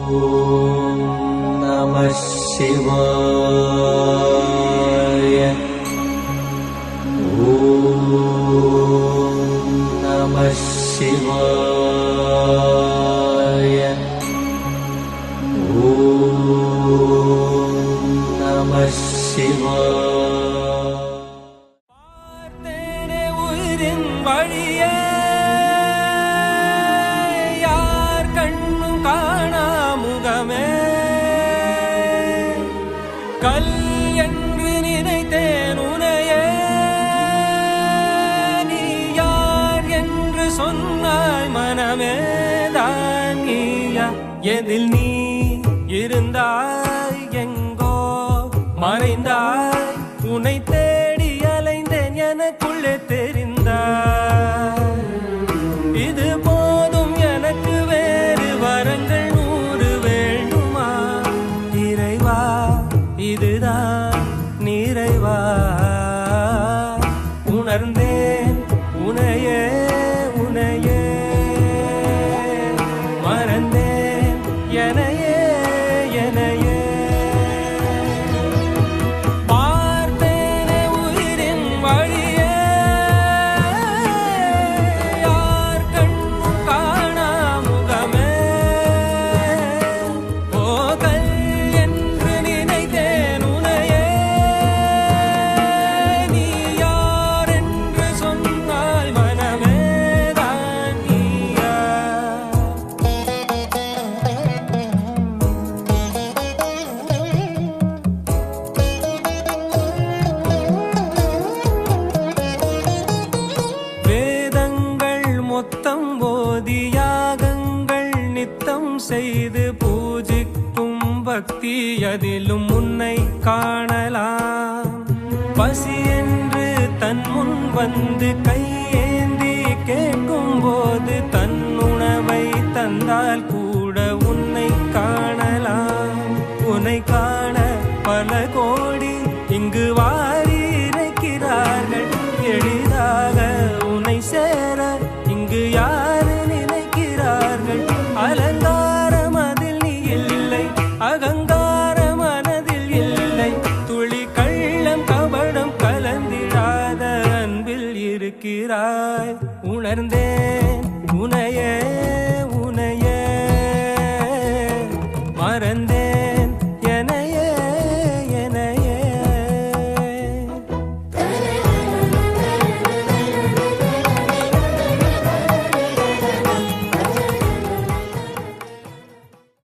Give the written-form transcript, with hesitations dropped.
ஓம் நம சிவாய. ஓம் நம சிவாய. ஓம் நம சிவாய. பார்த்தேனே உயிரின் வழியே, யார் கண்ணும் காணா முகமே, கல் என்று நினைத்தேன் உனையே, நீ யார் என்று சொன்னாய் மனமே தான் நீயா. எதில் நீ இருந்தாய், எங்கோ மறைந்தாய், உன்னை தேடி அலைந்தேன், எனக்குள்ளே தெரிந்தாய். இது போதும் எனக்கு, வேறு வரங்கள் 100 வேண்டுமா? இறைவா, இதுதான் நிறைவா. உணர்ந்தேன் உனையே உனையே, மறந்தேன் எனையே எனையே. பார்த்தேனே உயிரின் வழியே, யார் கண்ணும் காணா முகமே, போகல் என்று நினைத்தேன் உனையே, நீ யார் என்று சொன்னால் மனமே தான் நீயா. வேதங்கள் மொத்தம் ஓதி, யாகங்கள் நித்தம் செய்து பூஜிக்கும் பக்தி, அதிலும் உன்னை காணலாம். பசி என்று தன் முன் வந்து கையேந்தி கேட்கும் போது, தன் உணவை தந்தால் கூட உன்னை காணலாம். உன்னை